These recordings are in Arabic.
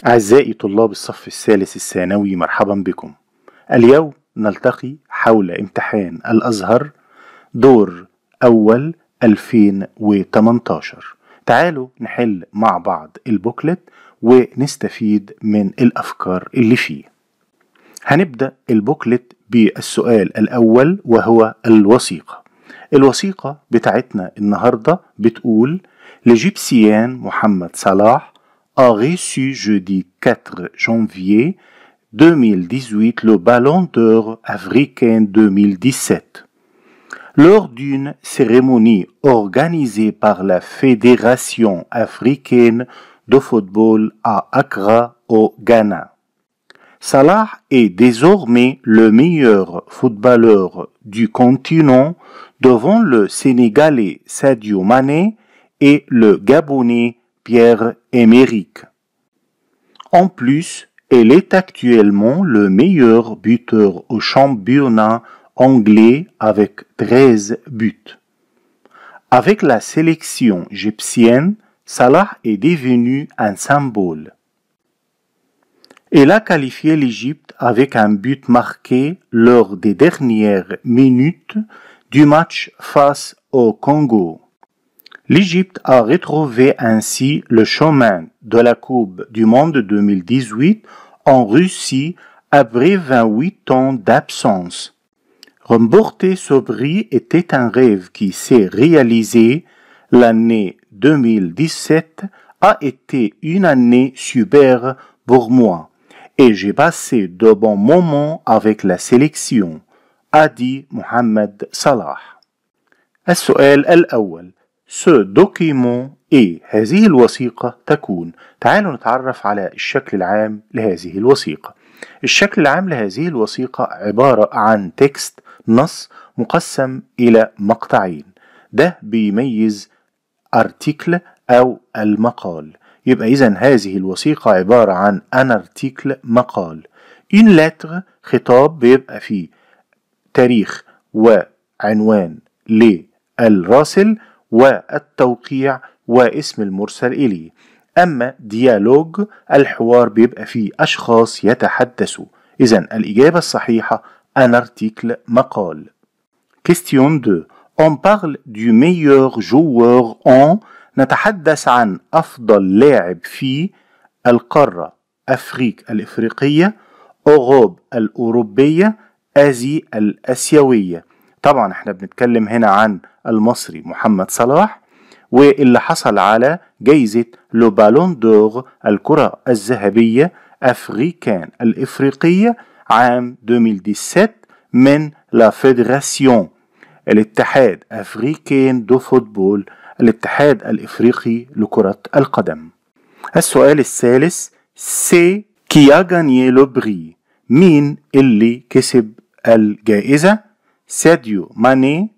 أعزائي طلاب الصف الثالث الثانوي، مرحبا بكم. اليوم نلتقي حول امتحان الأزهر دور أول 2018. تعالوا نحل مع بعض البوكلت ونستفيد من الأفكار اللي فيه. هنبدأ البوكلت بالسؤال الأول وهو الوثيقة. الوثيقة بتاعتنا النهاردة بتقول: l'Égyptien Mohamed Salah a reçu jeudi 4 janvier 2018 le Ballon d'Or africain 2017. Lors d'une cérémonie organisée par la Fédération africaine de football à Accra, au Ghana. Salah est désormais le meilleur footballeur du continent devant le Sénégalais Sadio Mané et le Gabonais Pierre-Emerick. En plus, il est actuellement le meilleur buteur au championnat anglais avec 13 buts. Avec la sélection égyptienne, Salah est devenu un symbole. Il a qualifié l'Égypte avec un but marqué lors des dernières minutes du match face au Congo. L'Égypte a retrouvé ainsi le chemin de la Coupe du Monde 2018 en Russie après 28 ans d'absence. Remporter ce prix était un rêve qui s'est réalisé. L'année 2017 a été une année super pour moi et j'ai passé de bons moments avec la sélection, a dit Mohamed Salah. السؤال الأول: ce document et هذه الوثيقة تكون. تعالوا نتعرف على الشكل العام لهذه الوثيقة. الشكل العام لهذه الوثيقة عبارة عن تكست، نص مقسم إلى مقطعين. ده بيميز ارتيكل أو المقال. يبقى إذن هذه الوثيقة عبارة عن ان ارتيكل، مقال. une lettre، خطاب بيبقى فيه تاريخ وعنوان للراسل والتوقيع واسم المرسل إليه. أما ديالوج، الحوار بيبقى فيه أشخاص يتحدثوا. إذن الإجابة الصحيحة un article، مقال. Question 2. On parle du meilleur joueur en. نتحدث عن أفضل لاعب في القارة أفريق الإفريقية، أوروب الأوروبية، آسيا الآسيوية. طبعا احنا بنتكلم هنا عن المصري محمد صلاح، واللي حصل على جايزة لو بالون دور، الكرة الذهبية أفريكان الإفريقية، عام 2017 من لا فيدراسيون، الاتحاد أفريكان دو فوتبول، الاتحاد الإفريقي لكرة القدم. السؤال الثالث: سي كي a gagné le prix. مين اللي كسب الجائزة؟ ساديو ماني،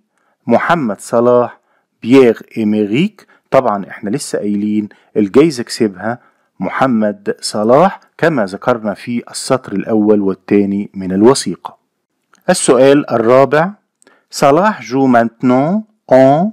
محمد صلاح، بيير إمريك. طبعا احنا لسه قايلين الجائزة كسبها محمد صلاح كما ذكرنا في السطر الأول والثاني من الوثيقة. السؤال الرابع: صلاح جو maintenant en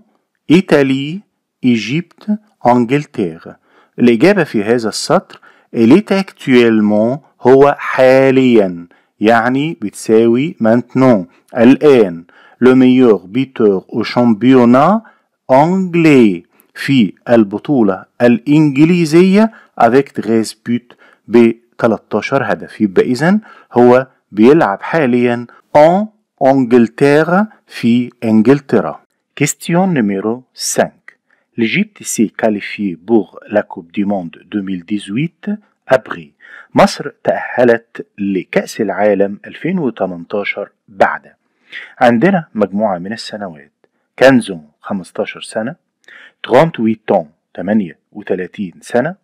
إيطالي، إيجيبت، أنجلترا. الإجابة في هذا السطر il est actuellement، هو حاليا، يعني بتساوي maintenant، الآن. le meilleur buteur au championnat anglais، في البطولة الإنجليزية avec 13 buts، ب 13 هدف. يبقى إذن هو بيلعب حاليا en Angleterre، في إنجلترا. Question numéro 5. L'Égypte s'est qualifiée pour la Coupe du Monde 2018 après. مصر تأهلت لكأس العالم 2018 بعد. عندنا مجموعة من السنوات: 15 15 سنة، 38 ans 38 سنة،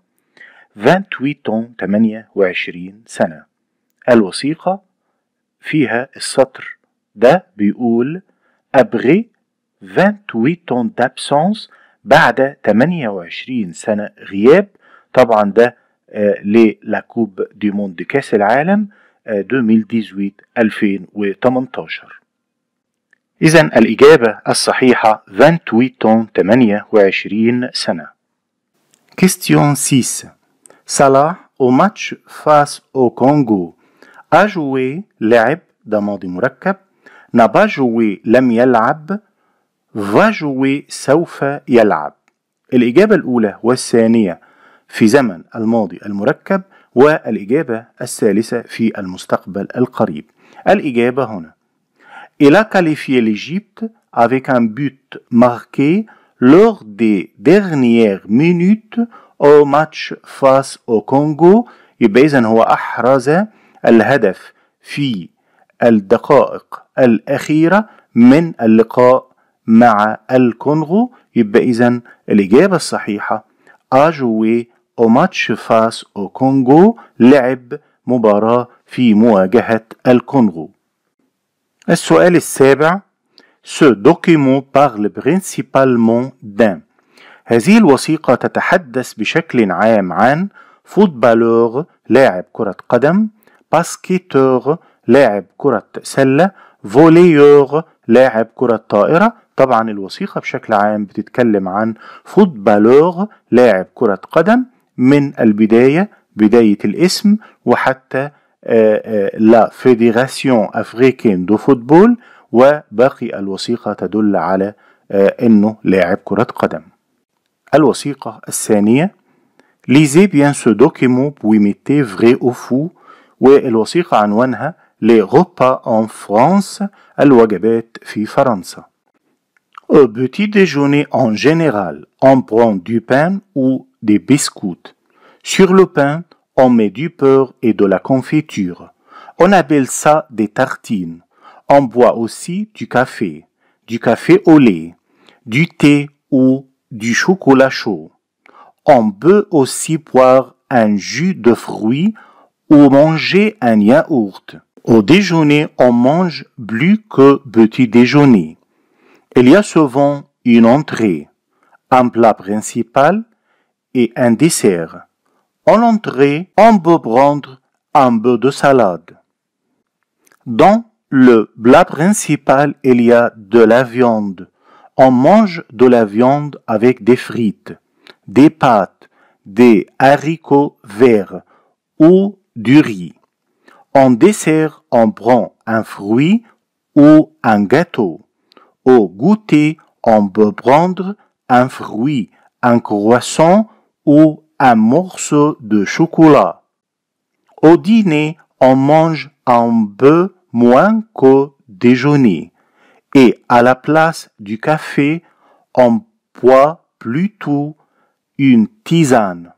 28 ans 28 سنة. الوثيقة فيها السطر ده بيقول après 28 ans d'absence، بعد 28 سنة غياب. طبعا ده للا كوب دي موند، كاس العالم 2018. إذن الإجابة الصحيحة 28 ans، 28 سنة. Question 6. Salah au match face au Congo. A joué لعب ده ماضي مركب. n'a pas joué لم يلعب. va jouer سوف يلعب. الإجابة الأولى والثانية في زمن الماضي المركب، والإجابة الثالثة في المستقبل القريب. الإجابة هنا: Il a qualifié l'Égypte avec un but marqué lors des dernières minutes au match face au Congo. يبقى إذن هو أحرز الهدف في الدقائق الأخيرة من اللقاء مع الكونغو. يبقى إذن الإجابة الصحيحة a joué au match face au Congo، لعب مباراة في مواجهة الكونغو. السؤال السابع: Ce document parle principalement d'un. هذه الوثيقة تتحدث بشكل عام عن فوتبالور لاعب كرة قدم، باسكيتور لاعب كرة سلة، فوليور لاعب كرة طائرة. طبعا الوثيقة بشكل عام بتتكلم عن فوتبالور لاعب كرة قدم من البداية، بداية الاسم وحتى لا فيدراسيون أفريكين دو فوتبول، وباقي الوثيقة تدل على أنه لاعب كرة قدم. الوثيقة الثانية: Lisez bien ce document puis mettez vrai ou faux. والوثيقة عنوانها Les repas en France، الوجبات في فرنسا. Au petit déjeuner en général, on prend du pain ou des biscuits. Sur le pain, on met du beurre et de la confiture. On appelle ça des tartines. On boit aussi du café au lait, du thé ou du chocolat chaud. On peut aussi boire un jus de fruits ou manger un yaourt. Au déjeuner, on mange plus que petit déjeuner. Il y a souvent une entrée, un plat principal et un dessert. En entrée, on peut prendre un peu de salade. Dans le plat principal, il y a de la viande. On mange de la viande avec des frites, des pâtes, des haricots verts ou du riz. En dessert, on prend un fruit ou un gâteau. Au goûter, on peut prendre un fruit, un croissant ou un morceau de chocolat. Au dîner, on mange un peu moins qu'au déjeuner. Et à la place du café, on boit plutôt une tisane.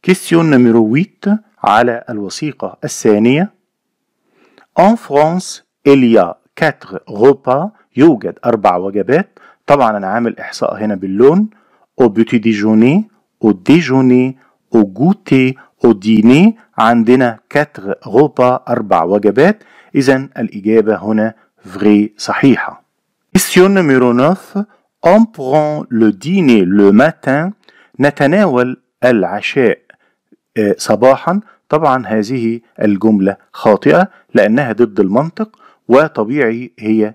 Question numéro 8 على الوثيقة الثانية. En France, il y a 4 repas. يوجد 4 وجبات. طبعا أنا عامل إحصاء هنا باللون. Au petit déjeuner, au déjeuner, au goûter, au dîner. عندنا 4 repas 4 وجبات. إذن الإجابة هنا vrai صحيحة. Question numéro 9. On prend le dîner le matin. نتناول العشاء صباحا. طبعا هذه الجملة خاطئة لأنها ضد المنطق، وطبيعي هي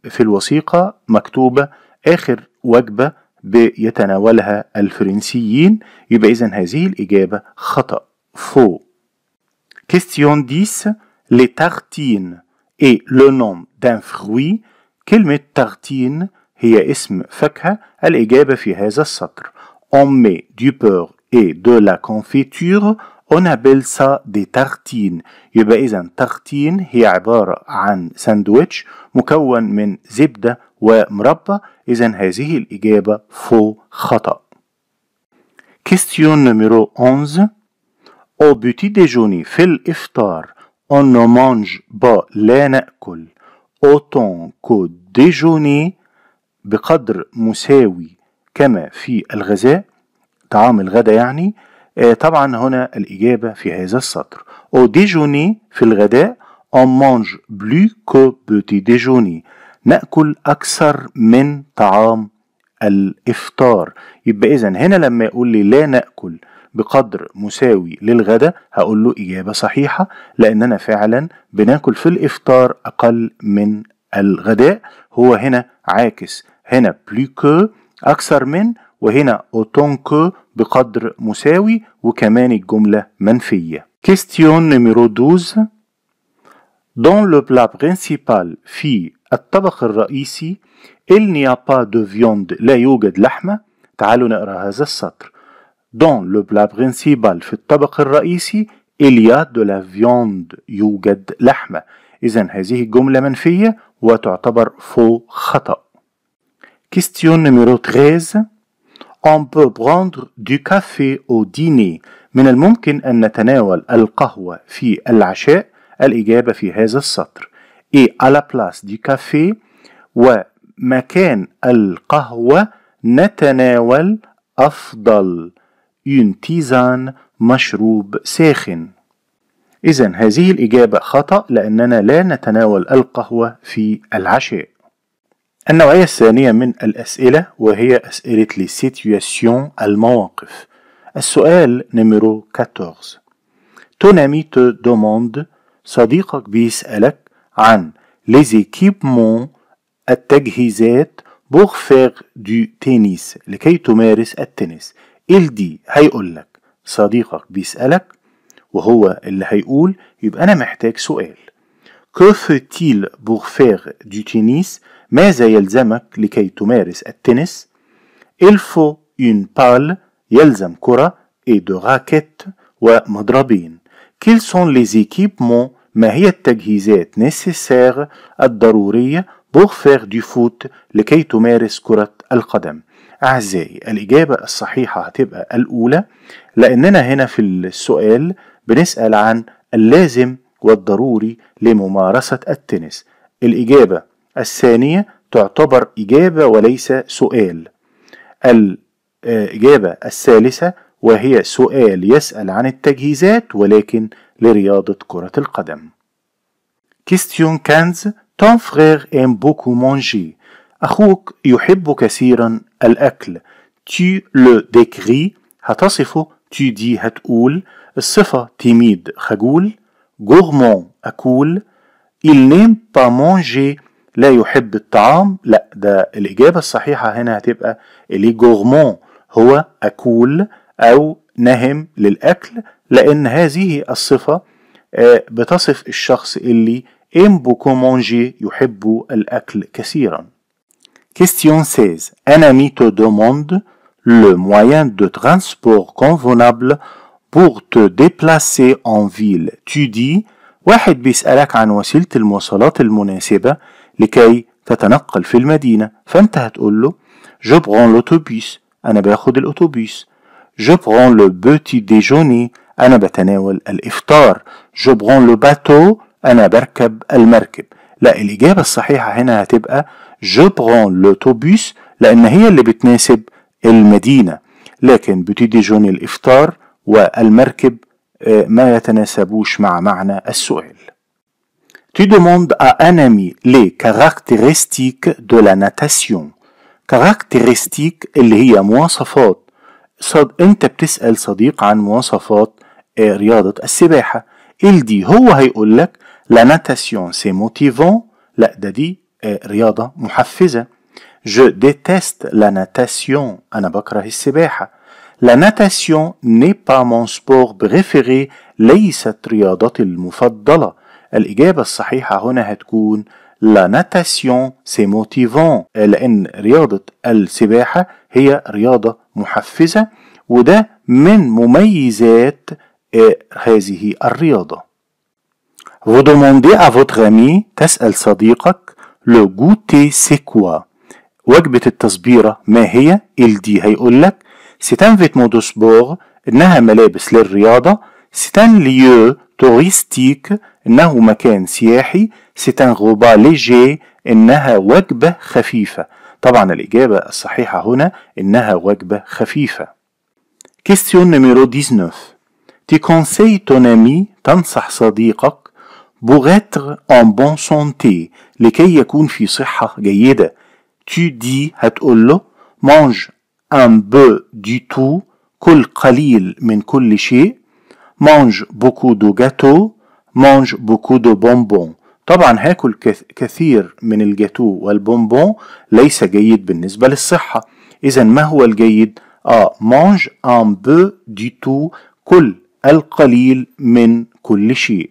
في الوثيقة مكتوبة آخر وجبة بيتناولها الفرنسيين. يبقى إذن هذه الإجابة خطأ. faux. Question 10. Les tartines est le nom d'un fruit. كلمة tartine هي اسم فاكهة. الإجابة في هذا السطر: On met du beurre et de la confiture. On appelle ça des tartines. يبقى إذن tartine هي عبارة عن ساندويتش مكون من زبدة ومربى. إذن هذه الإجابة faux خطأ. Question numéro 11. Au petit déjeuner في الإفطار on ne mange pas لا نأكل autant qu'au déjeuner بقدر مساوي كما في الغذاء، طعام الغداء يعني. طبعا هنا الإجابة في هذا السطر: Au déjeuner في الغداء on mange plus que petit déjeuner. نأكل أكثر من طعام الإفطار. يبقى إذن هنا لما يقول لي لا نأكل بقدر مساوي للغداء هقول له إجابة صحيحة، لأننا فعلا بناكل في الإفطار أقل من الغداء. هو هنا عاكس، هنا plus que أكثر من، وهنا autant que بقدر مساوي، وكمان الجملة منفية. Question numéro 12. Dans le plat principal في الطبق الرئيسي il n'y a pas de viande لا يوجد لحمة. تعالوا نقرأ هذا السطر. Dans le plat principal في الطبق الرئيسي il y a de la viande يوجد لحمة. إذن هذه الجملة منفية وتعتبر faux خطأ. Question numéro 13. On peut prendre du café au dîner. من الممكن أن نتناول القهوة في العشاء. الإجابة في هذا السطر. Et à la place du café ومكان القهوة نتناول أفضل une tisane مشروب ساخن. إذن هذه الإجابة خطأ لأننا لا نتناول القهوة في العشاء. النوعية الثانية من الأسئلة وهي أسئلة les situations المواقف. السؤال نمرو 14. Ton ami te demande صديقك بيسألك عن les équipements التجهيزات pour faire du tennis لكي تمارس التنس. il dit هيقولك صديقك بيسألك وهو اللي هيقول، يبقى أنا محتاج سؤال. que faut-il pour faire du tennis؟ ماذا يلزمك لكي تمارس التنس؟ il faut une balle يلزم كرة et de raquettes ومضربين. quels sont les équipements؟ ما هي التجهيزات nécessaires الضرورية pour faire du foot لكي تمارس كرة القدم؟ أعزائي الإجابة الصحيحة هتبقى الأولى، لأننا هنا في السؤال بنسأل عن اللازم والضروري لممارسة التنس. الإجابة الثانية تعتبر إجابة وليس سؤال. الإجابة الثالثة وهي سؤال يسأل عن التجهيزات ولكن لرياضة كرة القدم. Question 15. Ton frère aime beaucoup manger. أخوك يحب كثيرا الأكل. Tu le décris هتصفه. tu dis هتقول. الصفة timide خجول. gourmand أكول. il n'aime pas manger لا يحب الطعام. لا، ده الإجابة الصحيحة هنا هتبقى اللي gourmand هو أكول أو نهم للأكل، لأن هذه الصفة بتصف الشخص اللي aime beaucoup manger يحب الأكل كثيرا. Question 16. Un ami te demande le moyen de transport convenable pour te déplacer en ville. Tu dis واحد بيسألك عن وسيلة المواصلات المناسبة لكي تتنقل في المدينة، فأنت هتقول له je prends l'autobus أنا باخد الأوتوبيس. je prends le petit déjeuner أنا بتناول الإفطار. je prends le bateau أنا بركب المركب. لا، الإجابة الصحيحة هنا هتبقى je prends l'autobus لأن هي اللي بتناسب المدينة، لكن petit déjeuner الإفطار والمركب ما يتناسبوش مع معنى السؤال. Tu demandes à un ami les caractéristiques de la natation. caractéristiques اللي هي مواصفات. انت بتسأل صديق عن مواصفات رياضة السباحة. il dit هو هيقول لك la natation c'est motivant. لا، ده دي رياضة محفزة. je déteste la natation أنا بكره السباحة. la natation n'est pas mon sport préféré ليست رياضتي المفضلة. الإجابة الصحيحة هنا هتكون la natation c'est motivant لأن رياضة السباحة هي رياضة محفزة، وده من مميزات هذه الرياضة. Vous demandez à votre ami تسأل صديقك le goûter c'est quoi؟ وجبة التصبيرة ما هي؟ il dit هيقول لك c'est un vêtement de sport إنها ملابس للرياضة. c'est un lieu touristique إنه مكان سياحي. c'est un repas léger إنها وجبة خفيفة. طبعا الإجابة الصحيحة هنا إنها وجبة خفيفة. Question numéro 19. Tu conseilles ton ami تنصح صديقك pour être en bonne santé لكي يكون في صحة جيدة. tu dis هتقول له mange un peu du tout كل قليل من كل شيء. mange beaucoup de gâteaux mange beaucoup de bonbons. طبعا هاكل كثير من الجاتو والبونبون ليس جيد بالنسبة للصحة. إذا ما هو الجيد؟ mange un peu du tout، كل القليل من كل شيء.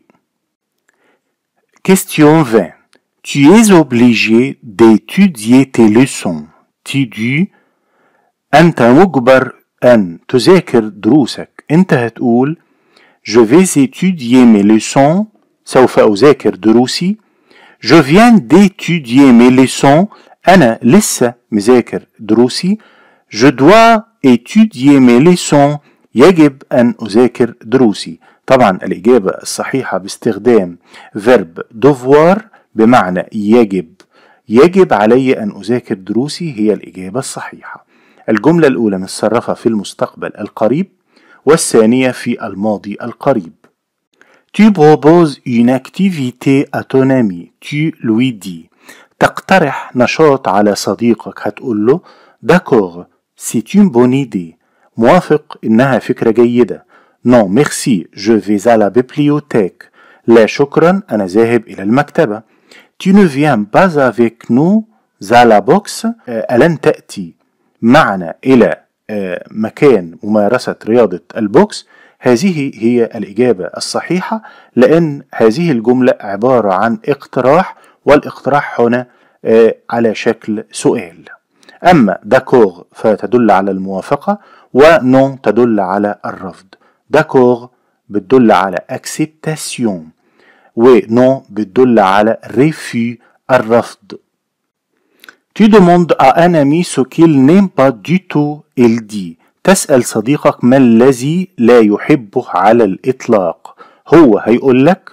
Question 20. Tu es obligé d'étudier tes leçons. تدي أنت مجبر أن تذاكر دروسك. أنت هتقول Je vais étudier mes leçons. سوف أذاكر دروسي. Je viens d'étudier mes leçons. أنا لسه مذاكر دروسي. Je dois étudier mes leçons. يجب أن أذاكر دروسي. طبعا الإجابة الصحيحة باستخدام verb devoir بمعنى يجب علي أن أذاكر دروسي هي الإجابة الصحيحة. الجملة الأولى متصرفة في المستقبل القريب، والثانية في الماضي القريب. Tu proposes une activité à ton ami. Tu lui dis. تقترح نشاط على صديقك. هتقول له D'accord, c'est une bonne idée. موافق، إنها فكرة جيدة. Non, merci, je vais à la bibliothèque. لا شكرا، أنا ذاهب إلى المكتبة. Tu ne viens pas avec nous à la boxe. ألن تأتي معنا إلى مكان ممارسة رياضة البوكس؟ هذه هي الإجابة الصحيحة، لأن هذه الجملة عبارة عن اقتراح، والاقتراح هنا على شكل سؤال. أما داكور فتدل على الموافقة، ونون تدل على الرفض. داكور بتدل على acceptation، ونون بتدل على refus الرفض. Tu demandes à un ami ce qu'il n'aime pas du tout. Il dit. تسأل صديقك ما الذي لا يحبه على الإطلاق. هو هيقول لك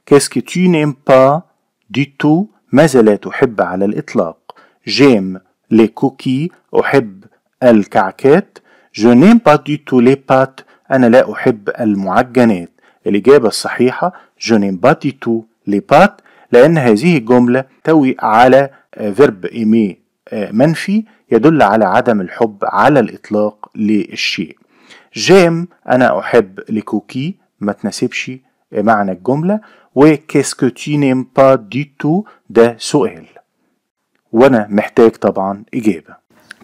Qu'est-ce que tu n'aimes pas du tout؟ ماذا لا تحب على الإطلاق. J'aime les cookies. أحب الكعكات. Je n'aime pas du tout les pâtes. أنا لا أحب المعجنات. الإجابة الصحيحة Je n'aime pas du tout les pâtes، لأن هذه الجملة توي على verb aimer منفي يدل على عدم الحب على الإطلاق للشيء. جيم أنا أحب لكوكي ما تناسبش معنى الجملة. وكيس كو تي نيم با دي تو ده سؤال، وأنا محتاج طبعا إجابة.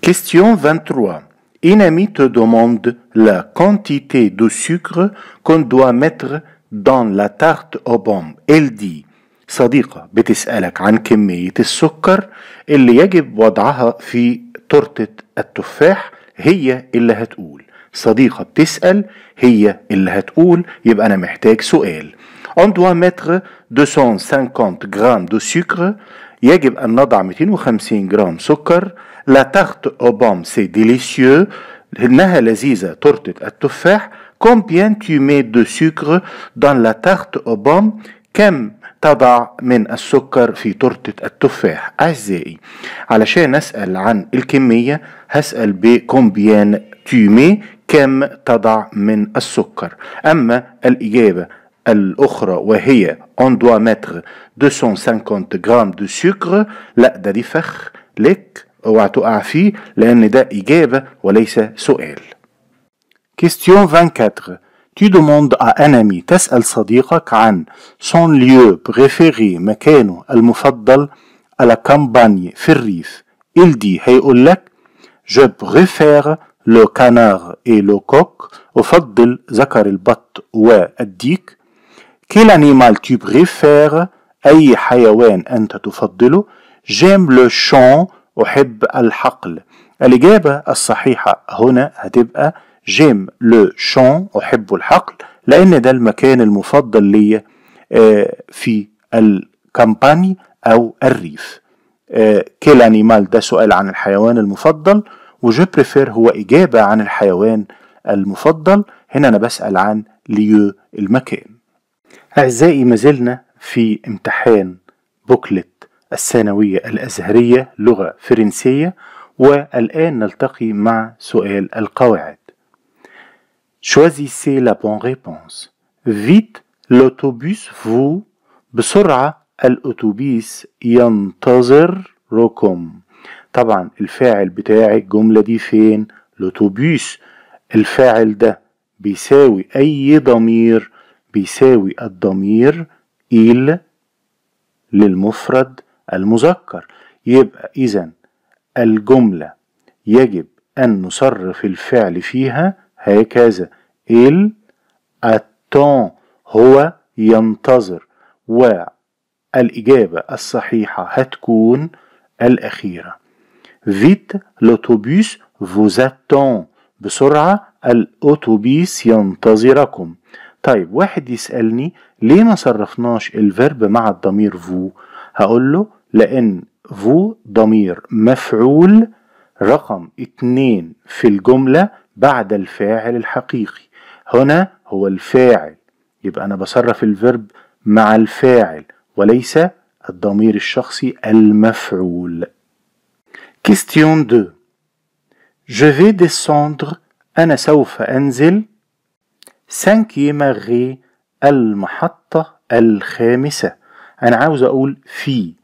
Question 23. Un ami te demande la quantité de sucre qu'on doit mettre dans la tarte aux pommes. Elle dit. صديقة بتسألك عن كمية السكر اللي يجب وضعها في تورتة التفاح. هي اللي هتقول. صديقة بتسأل، هي اللي هتقول، يبقى أنا محتاج سؤال. On doit mettre 250 grammes de sucre. يجب أن نضع 250 جرام سكر. La tarte aux pommes c'est délicieux. إنها لذيذة تورتة التفاح. Combien tu mets de sucre dans la tarte aux pommes؟ كم تضع من السكر في تورتة التفاح؟ أعزائي، علشان أسأل عن الكمية هسأل بكومبيان تيمي، كم تضع من السكر. أما الإجابة الأخرى وهي on doit mettre 250 grammes de sucre، لا ده دي فخ لك، اوعى تقع فيه، لأن ده إجابة وليس سؤال. Question 24. Tu demandes à un ami. تسأل صديقك عن son lieu préféré، مكانه المفضل à la campagne في الريف. Il dit. هيقول لك Je préfère le canard et le coq. أفضل ذكر البط والديك. Quel animal tu préfères؟ أي حيوان أنت تفضله؟ J'aime le chant. أحب الحقل. الإجابة الصحيحة هنا هتبقى J'aime le chant. أحب الحقل، لأن ده المكان المفضل لي في الكامباني أو الريف. كل أنيمال ده سؤال عن الحيوان المفضل، وجو بريفير هو إجابة عن الحيوان المفضل. هنا أنا بسأل عن ليو المكان. أعزائي، مازلنا في امتحان بوكلت الثانوية الأزهرية لغة فرنسية، والآن نلتقي مع سؤال القواعد. Choisissez la bonne réponse. Vite, l'autobus vous. بسرعة الأتوبيس ينتظركم. طبعا الفاعل بتاع الجملة دي فين؟ الأتوبيس. الفاعل ده بيساوي أي ضمير؟ بيساوي الضمير إل للمفرد المذكر. يبقى إذن الجملة يجب أن نصرف الفعل فيها هكذا. il attend هو ينتظر، والإجابة الصحيحة هتكون الأخيرة. vite l'autobus vous attend، بسرعة الأوتوبيس ينتظركم. طيب واحد يسألني ليه ما صرفناش الفيرب مع الضمير فو؟ هقول له لأن فو ضمير مفعول رقم 2 في الجملة بعد الفاعل الحقيقي. هنا هو الفاعل، يبقى أنا بصرف الفيرب مع الفاعل وليس الضمير الشخصي المفعول. Question 2. Je vais descendre، أنا سوف أنزل 5e arrêt، المحطة الخامسة. أنا عاوز أقول في.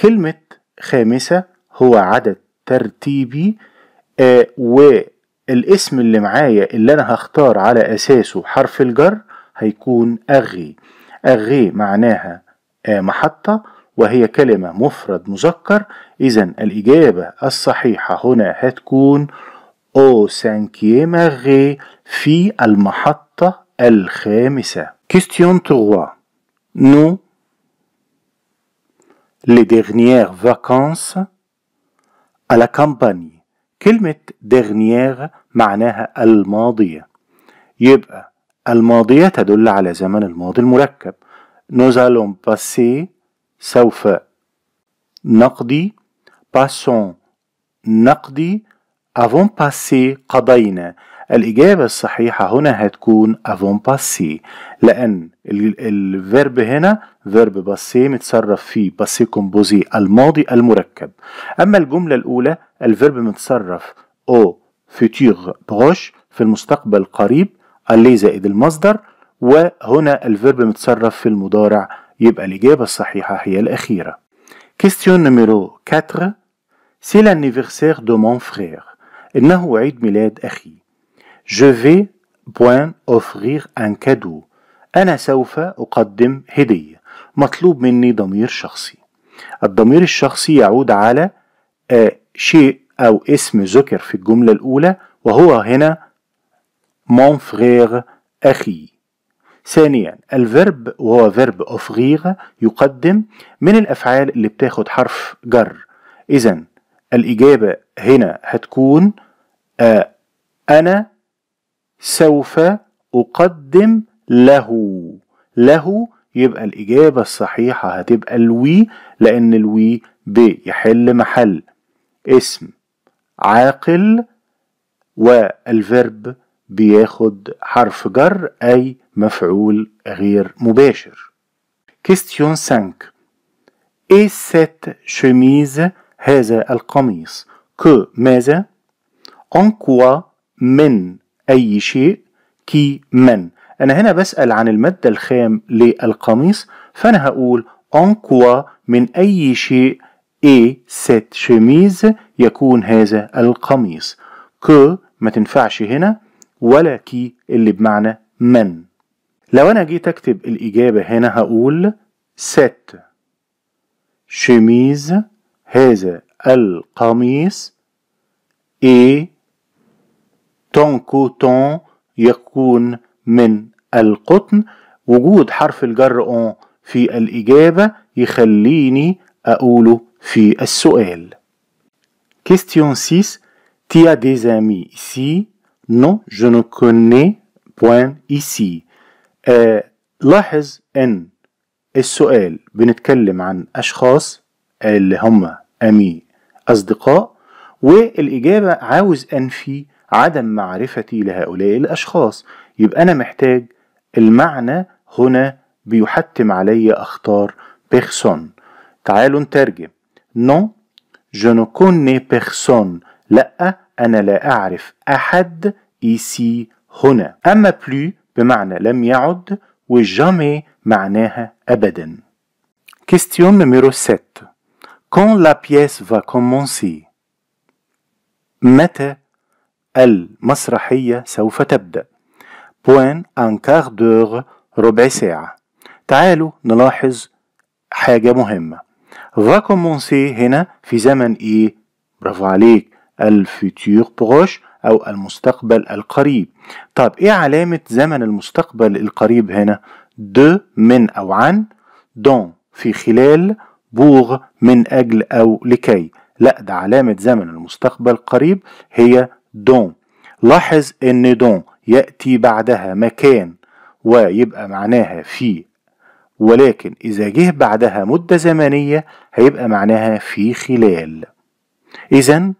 كلمة خامسة هو عدد ترتيبي، والاسم اللي معايا اللي أنا هختار على أساسه حرف الجر هيكون أغي. أغي معناها محطة، وهي كلمة مفرد مذكر. إذن الإجابة الصحيحة هنا هتكون au 5e arrêt، في المحطة الخامسة. Question 3. Nous les dernières vacances à la campagne. كلمة dernière معناها الماضية، يبقى الماضية تدل على زمن الماضي المركب. Nous allons passer سوف نقضي، passons نقضي، avons passé قضينا. الإجابة الصحيحة هنا هتكون avons passé، لأن الفيرب هنا فيرب passé متصرف فيه passé composé الماضي المركب. أما الجملة الأولى الفيرب متصرف au futur proche في المستقبل القريب، aller زائد المصدر، وهنا الفيرب متصرف في المضارع، يبقى الإجابة الصحيحة هي الأخيرة. Question numéro 4. C'est l'anniversaire de mon frère. إنه عيد ميلاد أخي. Je vais offrir un cadeau. أنا سوف أقدم هدية. مطلوب مني ضمير شخصي. الضمير الشخصي يعود على شيء أو اسم ذكر في الجملة الأولى، وهو هنا mon frère أخي. ثانيا الفيرب وهو فيرب offrir يقدم من الأفعال اللي بتاخد حرف جر. إذن الإجابة هنا هتكون أنا سوف أقدم له. يبقى الإجابة الصحيحة هتبقى الوي، لأن الوي بيحل محل اسم عاقل، والفيرب بياخد حرف جر أي مفعول غير مباشر. Question 5. Et cette chemise، هذا القميص، que ماذا، en quoi من أي شيء، كي من. أنا هنا بسأل عن المادة الخام للقميص، فأنا هقول en quoi من أي شيء، et cette chemise يكون هذا القميص. que ما تنفعش هنا، ولا كي اللي بمعنى من. لو أنا جيت أكتب الإجابة هنا هقول cette chemise، هذا القميص، et ton coton يكون من القطن. وجود حرف الجر on في الإجابة يخليني أقوله في السؤال. Question 6. Tu as des amis ici؟ Non, je ne connais point ici. لاحظ أن السؤال بنتكلم عن أشخاص اللي هم أمي أصدقاء، والإجابة عاوز أنفي عدم معرفتي لهؤلاء الأشخاص، يبقى أنا محتاج المعنى هنا بيحتم علي أختار personne. تعالوا نترجم. non je ne connais personne، لا أنا لا أعرف أحد ici هنا. أما plus بمعنى لم يعد، وجامي معناها أبدا. Question numéro 7. Quand la pièce va commencer؟ متى المسرحية سوف تبدأ؟ point un quart d'heure، ربع ساعة. تعالوا نلاحظ حاجة مهمة. va commencer هنا في زمن ايه؟ برافو عليك، الفيتور بروش أو المستقبل القريب. طب إيه علامة زمن المستقبل القريب هنا؟ دو من أو عن، دون في خلال، بوغ من أجل أو لكي. لا، ده علامة زمن المستقبل القريب هي دون. لاحظ إن دون يأتي بعدها مكان ويبقى معناها في، ولكن إذا جه بعدها مدة زمنية هيبقى معناها في خلال. إذن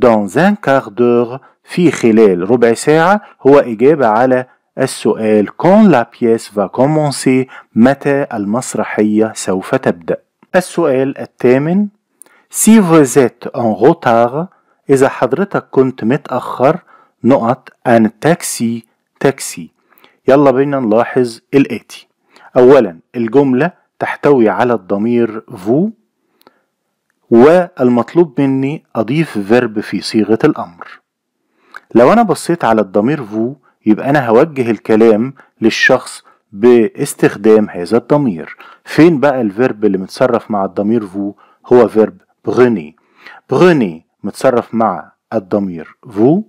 dans un quart d'heure في خلال ربع ساعة هو إجابة على السؤال quand la pièce va commencer متى المسرحية سوف تبدأ. السؤال الثامن si vous êtes en retard إذا حضرتك كنت متأخر نقط un taxi تاكسي. يلا بينا نلاحظ الآتي. أولا الجملة تحتوي على الضمير vous والمطلوب مني أضيف فيرب في صيغة الأمر. لو أنا بصيت على الضمير vous يبقى أنا هوجه الكلام للشخص باستخدام هذا الضمير. فين بقى الفيرب اللي متصرف مع الضمير vous؟ هو فيرب prenez. prenez متصرف مع الضمير vous،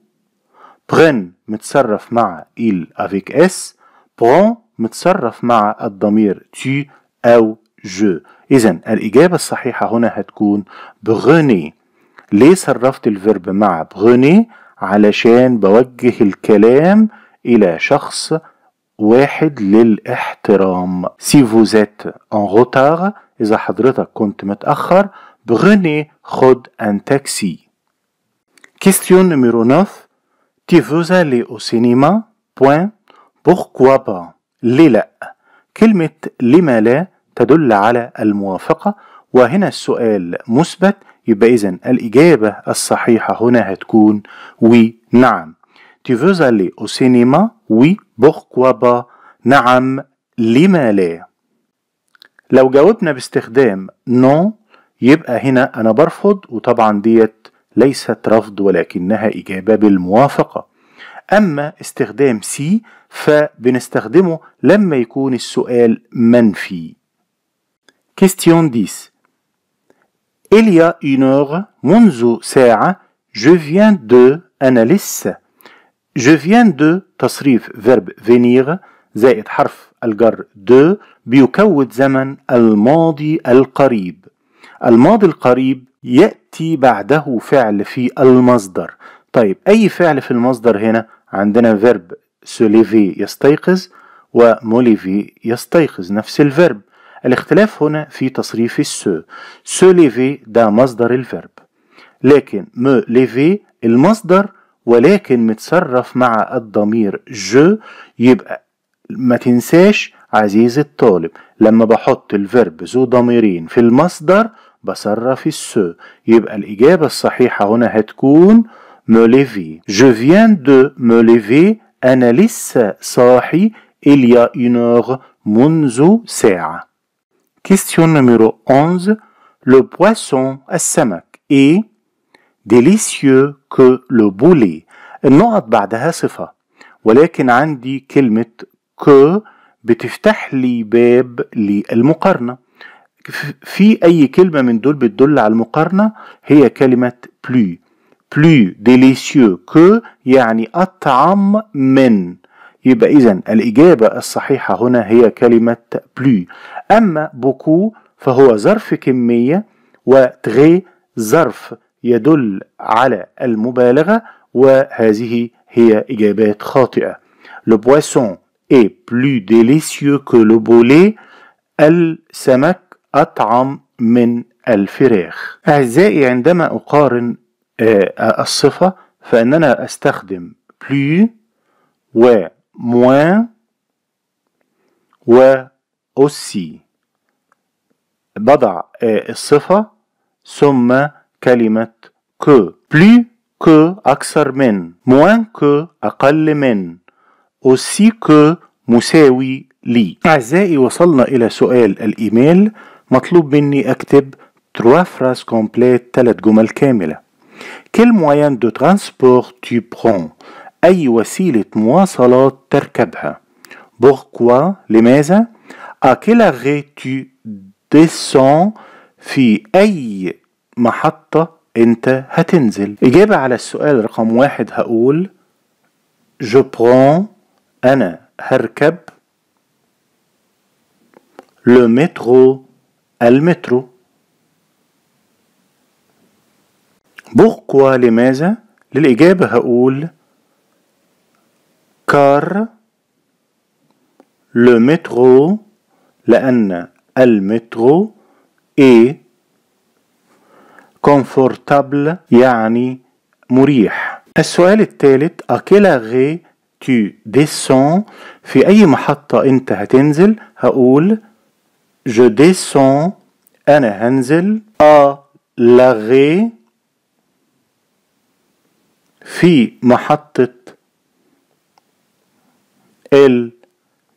prenne متصرف مع il avec s، prend متصرف مع الضمير tu أو je. إذن الإجابة الصحيحة هنا هتكون prenez. ليه صرفت الفيرب مع prenez؟ علشان بوجه الكلام إلى شخص واحد للاحترام. si vous êtes en retard إذا حضرتك كنت متأخر prenez خد un taxi. Question numéro 9. Tu veux aller au cinéma? Point. Pourquoi pas? ليه لأ؟ كلمة لما لا تدل على الموافقة، وهنا السؤال مثبت، يبقى إذن الإجابة الصحيحة هنا هتكون oui نعم. Tu veux aller au cinéma? Oui. Pourquoi pas? نعم لما لا. لو جاوبنا باستخدام non يبقى هنا أنا برفض، وطبعا ديت ليست رفض ولكنها إجابة بالموافقة. أما استخدام سي فبنستخدمه لما يكون السؤال منفي. Question 10. Il y a une heure منذ ساعة je viens de أنا لسه. je viens de تصريف verb venir زائد حرف الجر de بيكون زمن الماضي القريب. الماضي القريب يأتي بعده فعل في المصدر. طيب أي فعل في المصدر هنا؟ عندنا verb se lever يستيقظ و me lever يستيقظ، نفس الفيرب. الاختلاف هنا في تصريف السو. se lever ده مصدر الفيرب، لكن me lever المصدر ولكن متصرف مع الضمير je. يبقى ما تنساش عزيزي الطالب لما بحط الفيرب ذو ضميرين في المصدر بصرف السو. يبقى الإجابة الصحيحة هنا هتكون me lever. je viens de me lever أنا لسه صاحي il y a une heure منذ ساعة. Question numéro 11. Le poisson السمك est délicieux que le boulet. النقط بعدها صفة، ولكن عندي كلمة que بتفتح لي باب للمقارنة. في أي كلمة من دول بتدل على المقارنة هي كلمة plus. plus délicieux que يعني أطعم من. يبقى إذن الإجابة الصحيحة هنا هي كلمة plus. أما beaucoup فهو ظرف كمية، وتغي ظرف يدل على المبالغة، وهذه هي إجابات خاطئة. Le poisson est plus délicieux que le boulet. السمك أطعم من الفراخ. أعزائي عندما أقارن الصفة فإننا أستخدم plus و moins و aussi. بضع الصفة ثم كلمة que. plus que أكثر من، moins que أقل من، aussi que مساوي لي. أعزائي وصلنا إلى سؤال الإيميل. مطلوب مني أكتب 3 phrases complètes 3 جمل كاملة. Quel moyen de transport tu prends؟ أي وسيلة مواصلات تركبها؟ Pourquoi؟ لماذا؟ À quel arrêt tu descends؟ في أي محطة انت هتنزل. اجابة على السؤال رقم 1 هقول je prends انا هركب le métro المترو. pourquoi لماذا؟ للإجابة هقول car le métro لأن المترو est confortable يعني مريح. السؤال الثالث à quel arrêt tu descends في أي محطة أنت هتنزل؟ هقول je descends أنا هنزل à l'arrêt في محطة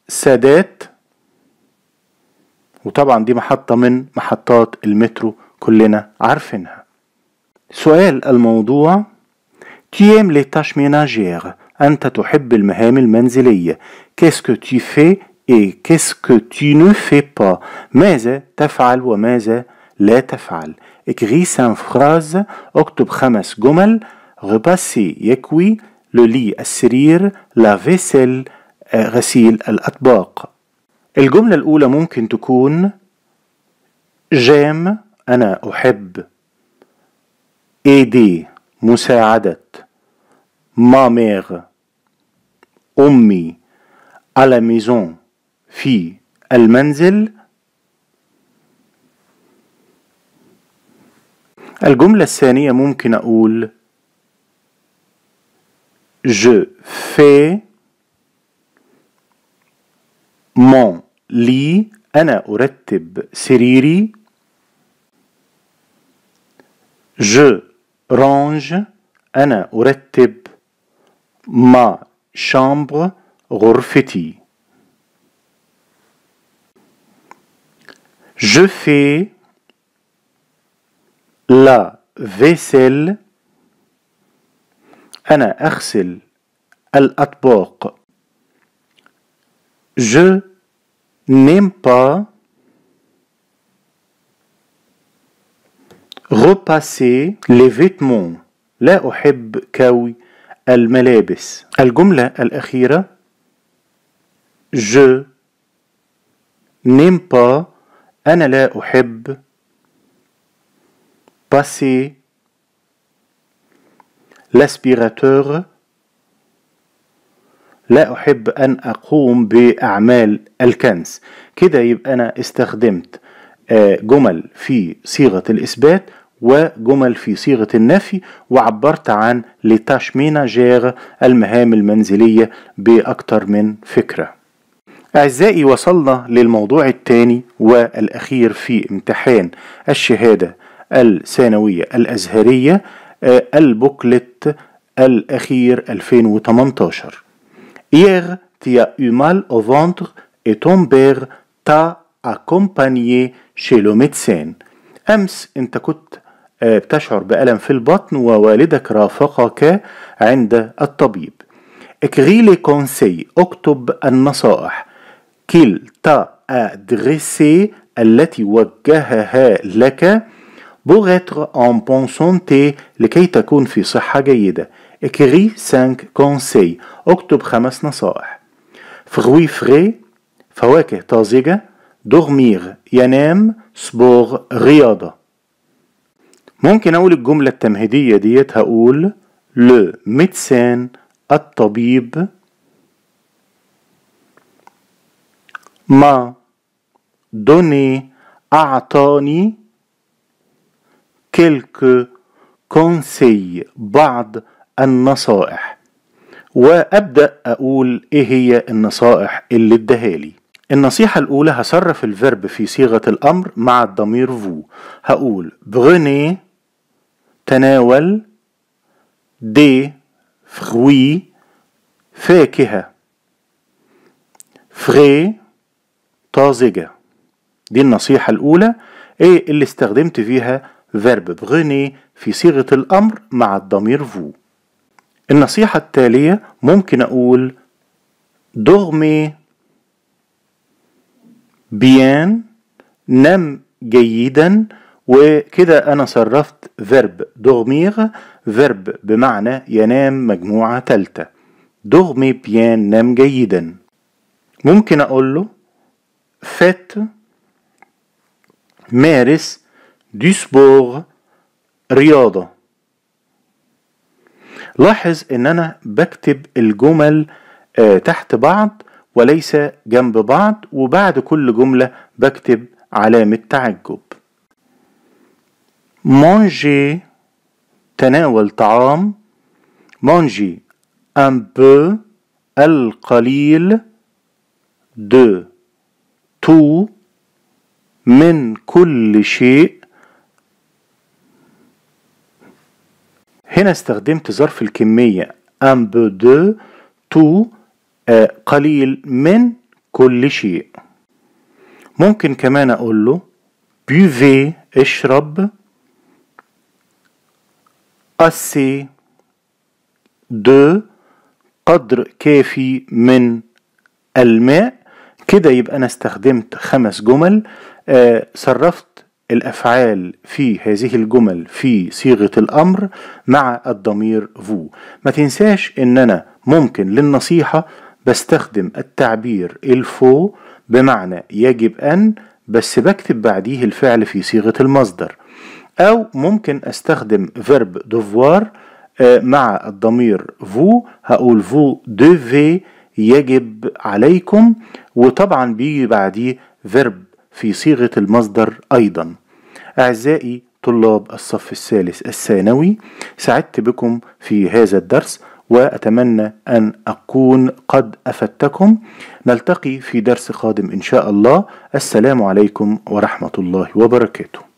السادات، وطبعا دي محطة من محطات المترو كلنا عارفينها. سؤال الموضوع tu aimes les tâches ménagères أنت تحب المهام المنزلية. qu'est-ce que tu fais et qu'est-ce que tu ne fais pas ماذا تفعل وماذا لا تفعل. écris 5 phrases اكتب 5 جمل. repasser يكوي le lit السرير la vaisselle غسيل الأطباق. الجملة الأولى ممكن تكون j'aime أنا أحب aider مساعدة ma mère أمي à la maison في المنزل. الجملة الثانية ممكن أقول je fais mon lit أنا أرتب سريري. je range أنا أرتب ma chambre غرفتي. je fais la vaisselle أنا أغسل الأطباق. je n'aime pas repasser les vêtements لا أحب كوي الملابس. الجملة الأخيرة je n'aime pas أنا لا أحب passer l'aspirateur لا أحب أن أقوم بأعمال الكنس. كده يبقى أنا استخدمت جمل في صيغة الإثبات وجمل في صيغة النفي، وعبرت عن لتاش ميناجير المهام المنزلية بأكتر من فكرة. أعزائي وصلنا للموضوع الثاني والأخير في امتحان الشهادة الثانوية الأزهرية البوكلت الأخير 2018. Hier, tu as eu mal au ventre et ton père t'a accompagné chez le médecin. أمس أنت كنت بتشعر بألم في البطن ووالدك رافقك عند الطبيب. écris les conseils اكتب النصائح qu'il t'a adressé التي وجهها لك pour être en bonne santé لكي تكون في صحة جيدة. écris 5 conseils اكتب 5 نصائح. fruits frais فواكه طازجة. dormir ينام. sport رياضة. ممكن أقول الجملة التمهيدية ديت هقول le médecin الطبيب m'a donné أعطاني quelques conseils بعض النصائح. وأبدأ أقول إيه هي النصائح اللي ادهالي. النصيحة الأولى هصرف الفيرب في صيغة الأمر مع الضمير فو. هقول prenez تناول des fruits فاكهة frais طازجة. دي النصيحة الأولى إيه اللي استخدمت فيها فيرب prenez في صيغة الأمر مع الضمير فو. النصيحة التالية ممكن أقول dormez bien نم جيدا وكده أنا صرفت فيرب dormir، فيرب بمعنى ينام مجموعة تالتة. dormez bien، نام جيدا. ممكن أقول له faites، مارس، du sport، رياضة. لاحظ ان انا بكتب الجمل تحت بعض وليس جنب بعض، وبعد كل جملة بكتب علامة تعجب. manger، تناول طعام. manger un peu، القليل. de tout، من كل شيء. هنا استخدمت ظرف الكمية un peu de tout، قليل من كل شيء. ممكن كمان أقول له buvez، اشرب. assez de، قدر كافي من الماء. كده يبقى أنا استخدمت 5 جمل. صرفت الأفعال في هذه الجمل في صيغة الأمر مع الضمير فو. ما تنساش إن أنا ممكن للنصيحة بستخدم التعبير الفو بمعنى يجب أن، بس بكتب بعديه الفعل في صيغة المصدر. أو ممكن أستخدم فيرب devoir مع الضمير فو، هقول فو devez، يجب عليكم، وطبعا بيجي بعديه فيرب في صيغة المصدر أيضا. أعزائي طلاب الصف الثالث الثانوي، سعدت بكم في هذا الدرس وأتمنى أن أكون قد أفدتكم. نلتقي في درس قادم إن شاء الله. السلام عليكم ورحمة الله وبركاته.